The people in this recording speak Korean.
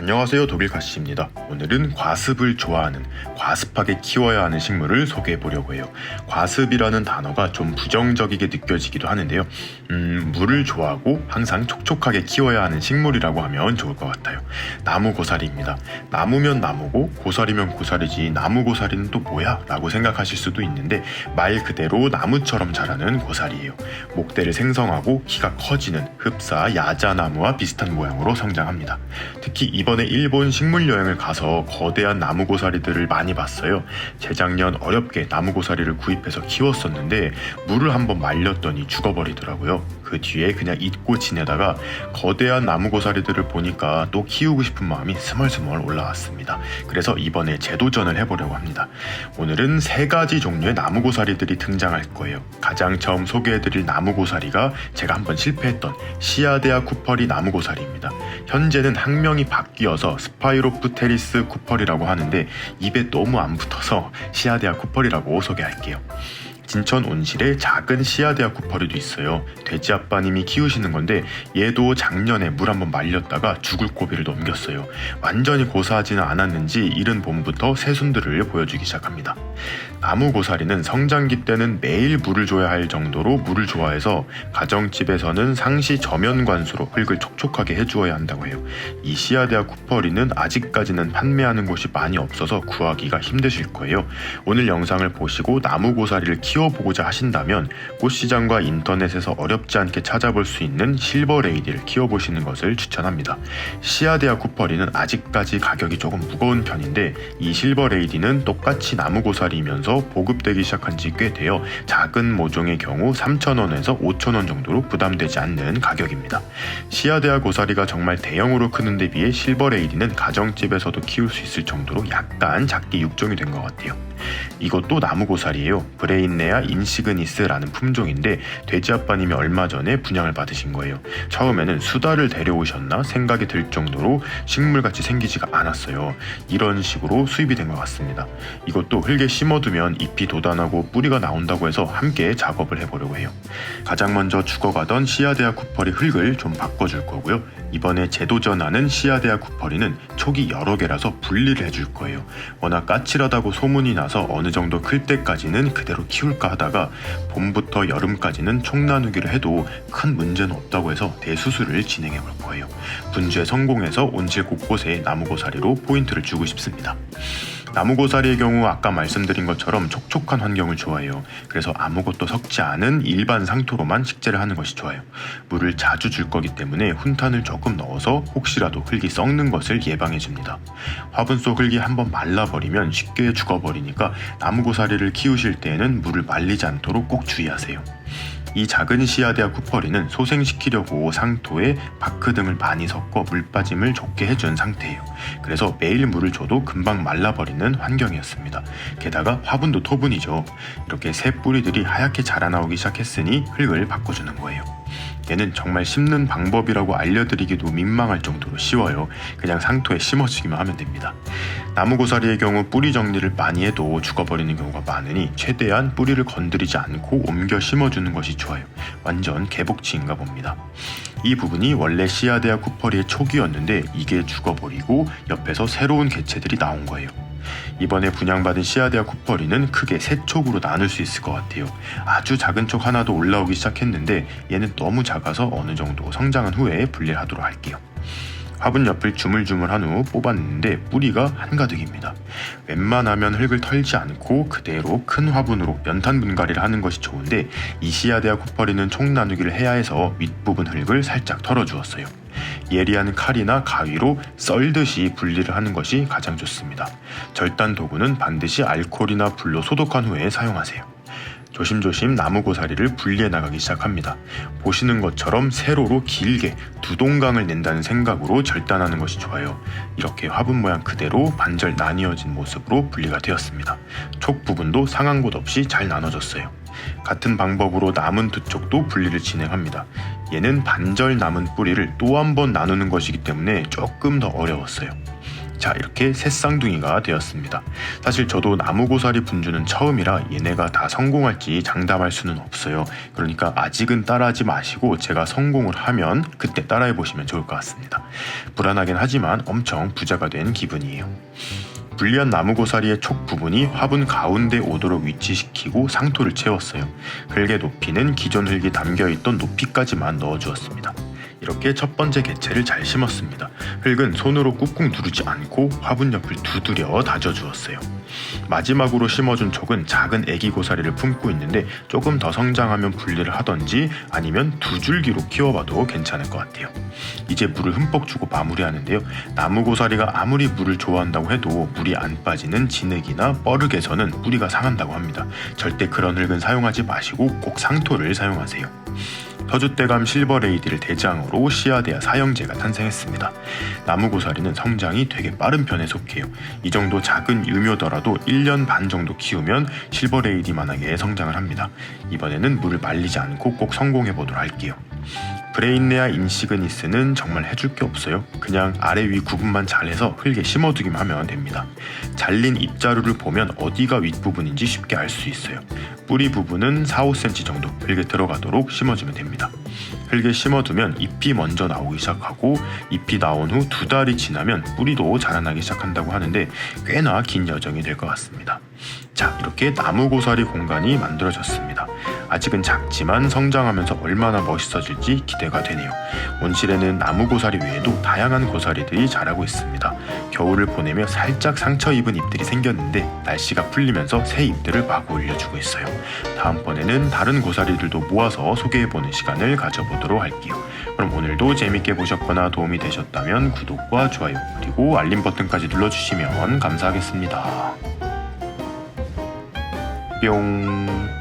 안녕하세요, 독일가시입니다. 오늘은 과습을 좋아하는, 과습하게 키워야 하는 식물을 소개해 보려고 해요. 과습이라는 단어가 좀 부정적이게 느껴지기도 하는데요. 물을 좋아하고 항상 촉촉하게 키워야 하는 식물이라고 하면 좋을 것 같아요. 나무 고사리입니다. 나무면 나무고 고사리면 고사리지 나무 고사리는 또 뭐야? 라고 생각하실 수도 있는데 말 그대로 나무처럼 자라는 고사리예요. 목대를 생성하고 키가 커지는 흡사 야자나무와 비슷한 모양으로 성장합니다. 특히 이번에 일본 식물 여행을 가서 거대한 나무 고사리들을 많이 봤어요. 재작년 어렵게 나무 고사리를 구입해서 키웠었는데 물을 한번 말렸더니 죽어버리더라고요. 그 뒤에 그냥 잊고 지내다가 거대한 나무 고사리들을 보니까 또 키우고 싶은 마음이 스멀스멀 올라왔습니다. 그래서 이번에 재도전을 해보려고 합니다. 오늘은 3가지 종류의 나무 고사리들이 등장할 거예요. 가장 처음 소개해드릴 나무 고사리가 제가 한번 실패했던 시아데아 쿠퍼리 나무 고사리입니다. 현재는 학명이 바뀌어서 스파이로프테리스 쿠퍼리라고 하는데 입에 너무 안 붙어서 시아데아 쿠퍼리라고 소개할게요. 진천 온실에 작은 시아데아 쿠퍼리도 있어요. 돼지 아빠님이 키우시는 건데 얘도 작년에 물 한번 말렸다가 죽을 고비를 넘겼어요. 완전히 고사하지는 않았는지 이른 봄부터 새순들을 보여주기 시작합니다. 나무 고사리는 성장기 때는 매일 물을 줘야 할 정도로 물을 좋아해서 가정집에서는 상시 저면 관수로 흙을 촉촉하게 해주어야 한다고 해요. 이 시아데아 쿠퍼리는 아직까지는 판매하는 곳이 많이 없어서 구하기가 힘드실 거예요. 오늘 영상을 보시고 나무 고사리를 키워보고자 하신다면 꽃시장과 인터넷에서 어렵지 않게 찾아볼 수 있는 실버레이디를 키워보시는 것을 추천합니다. 시아데아 쿠퍼리는 아직까지 가격이 조금 무거운 편인데 이 실버레이디는 똑같이 나무 고사리이면서 보급되기 시작한 지 꽤 되어 작은 모종의 경우 3,000원에서 5,000원 정도로 부담되지 않는 가격입니다. 시아데아 고사리가 정말 대형으로 크는 데 비해 실버레이디는 가정집에서도 키울 수 있을 정도로 약간 작게 육종이 된 것 같아요. 이것도 나무 고사리예요. 브레인네아 인시그니스라는 품종인데 돼지 아빠님이 얼마 전에 분양을 받으신 거예요. 처음에는 수달을 데려오셨나 생각이 들 정도로 식물같이 생기지가 않았어요. 이런 식으로 수입이 된 것 같습니다. 이것도 흙에 심어두면 잎이 돋아나고 뿌리가 나온다고 해서 함께 작업을 해보려고 해요. 가장 먼저 죽어가던 시아데아 쿠퍼리 흙을 좀 바꿔줄 거고요. 이번에 재도전하는 시아데아 쿠퍼리는 촉이 여러 개라서 분리를 해줄 거예요. 워낙 까칠하다고 소문이 나서 어느 정도 클 때까지는 그대로 키울까 하다가 봄부터 여름까지는 촉 나누기를 해도 큰 문제는 없다고 해서 대수술을 진행해 볼 거예요. 분주에 성공해서 온실 곳곳에 나무 고사리로 포인트를 주고 싶습니다. 나무 고사리의 경우 아까 말씀드린 것처럼 촉촉한 환경을 좋아해요. 그래서 아무것도 섞지 않은 일반 상토로만 식재를 하는 것이 좋아요. 물을 자주 줄 거기 때문에 훈탄을 조금 넣어서 혹시라도 흙이 썩는 것을 예방해 줍니다. 화분 속 흙이 한번 말라버리면 쉽게 죽어버리니까 나무 고사리를 키우실 때에는 물을 말리지 않도록 꼭 주의하세요. 이 작은 시아데아 쿠퍼리는 소생시키려고 상토에 바크 등을 많이 섞어 물빠짐을 좋게 해준 상태예요. 그래서 매일 물을 줘도 금방 말라버리는 환경이었습니다. 게다가 화분도 토분이죠. 이렇게 새 뿌리들이 하얗게 자라나오기 시작했으니 흙을 바꿔주는 거예요. 얘는 정말 심는 방법이라고 알려드리기도 민망할 정도로 쉬워요. 그냥 상토에 심어주기만 하면 됩니다. 나무 고사리의 경우 뿌리 정리를 많이 해도 죽어버리는 경우가 많으니 최대한 뿌리를 건드리지 않고 옮겨 심어주는 것이 좋아요. 완전 개복치인가 봅니다. 이 부분이 원래 시아데아 쿠퍼리의 촉이었는데 이게 죽어버리고 옆에서 새로운 개체들이 나온 거예요. 이번에 분양받은 시아데아 쿠퍼리는 크게 3촉으로 나눌 수 있을 것 같아요. 아주 작은 촉 하나도 올라오기 시작했는데 얘는 너무 작아서 어느 정도 성장한 후에 분리를 하도록 할게요. 화분 옆을 주물주물한 후 뽑았는데 뿌리가 한가득입니다. 웬만하면 흙을 털지 않고 그대로 큰 화분으로 연탄 분갈이를 하는 것이 좋은데 이 시아데아 쿠퍼리는 촉 나누기를 해야 해서 윗부분 흙을 살짝 털어주었어요. 예리한 칼이나 가위로 썰듯이 분리를 하는 것이 가장 좋습니다. 절단 도구는 반드시 알코올이나 불로 소독한 후에 사용하세요. 조심조심 나무 고사리를 분리해 나가기 시작합니다. 보시는 것처럼 세로로 길게 두 동강을 낸다는 생각으로 절단하는 것이 좋아요. 이렇게 화분 모양 그대로 반절 나뉘어진 모습으로 분리가 되었습니다. 촉 부분도 상한 곳 없이 잘 나눠졌어요. 같은 방법으로 남은 2촉도 분리를 진행합니다. 얘는 반절 남은 뿌리를 또 한 번 나누는 것이기 때문에 조금 더 어려웠어요. 자, 이렇게 새 쌍둥이가 되었습니다. 사실 저도 나무고사리 분주는 처음이라 얘네가 다 성공할지 장담할 수는 없어요. 그러니까 아직은 따라하지 마시고 제가 성공을 하면 그때 따라해 보시면 좋을 것 같습니다. 불안하긴 하지만 엄청 부자가 된 기분이에요. 분리한 나무고사리의 촉 부분이 화분 가운데 오도록 위치시키고 상토를 채웠어요. 흙의 높이는 기존 흙이 담겨있던 높이까지만 넣어주었습니다. 이렇게 첫 번째 개체를 잘 심었습니다. 흙은 손으로 꾹꾹 누르지 않고 화분 옆을 두드려 다져주었어요. 마지막으로 심어준 촉은 작은 애기 고사리를 품고 있는데 조금 더 성장하면 분리를 하던지 아니면 두 줄기로 키워봐도 괜찮을 것 같아요. 이제 물을 흠뻑 주고 마무리하는데요. 나무 고사리가 아무리 물을 좋아한다고 해도 물이 안 빠지는 진흙이나 뻐륵에서는 뿌리가 상한다고 합니다. 절대 그런 흙은 사용하지 마시고 꼭 상토를 사용하세요. 터줏대감 실버레이디를 대장으로 씨앗에야 사형제가 탄생했습니다. 나무고사리는 성장이 되게 빠른 편에 속해요. 이 정도 작은 유묘더라도 1년 반 정도 키우면 실버레이디만하게 성장을 합니다. 이번에는 물을 말리지 않고 꼭 성공해보도록 할게요. 브레인네아 인시그니스는 정말 해줄 게 없어요. 그냥 아래 위 구분만 잘해서 흙에 심어두기만 하면 됩니다. 잘린 잎자루를 보면 어디가 윗부분인지 쉽게 알 수 있어요. 뿌리 부분은 4-5cm 정도 흙에 들어가도록 심어주면 됩니다. 흙에 심어두면 잎이 먼저 나오기 시작하고 잎이 나온 후 2달이 지나면 뿌리도 자라나기 시작한다고 하는데 꽤나 긴 여정이 될 것 같습니다. 자, 이렇게 나무고사리 공간이 만들어졌습니다. 아직은 작지만 성장하면서 얼마나 멋있어질지 기대가 되네요. 온실에는 나무고사리 외에도 다양한 고사리들이 자라고 있습니다. 겨울을 보내며 살짝 상처 입은 잎들이 생겼는데 날씨가 풀리면서 새 잎들을 마구 올려주고 있어요. 다음번에는 다른 고사리들도 모아서 소개해보는 시간을 가져보도록 할게요. 그럼 오늘도 재밌게 보셨거나 도움이 되셨다면 구독과 좋아요 그리고 알림 버튼까지 눌러주시면 감사하겠습니다. 뿅.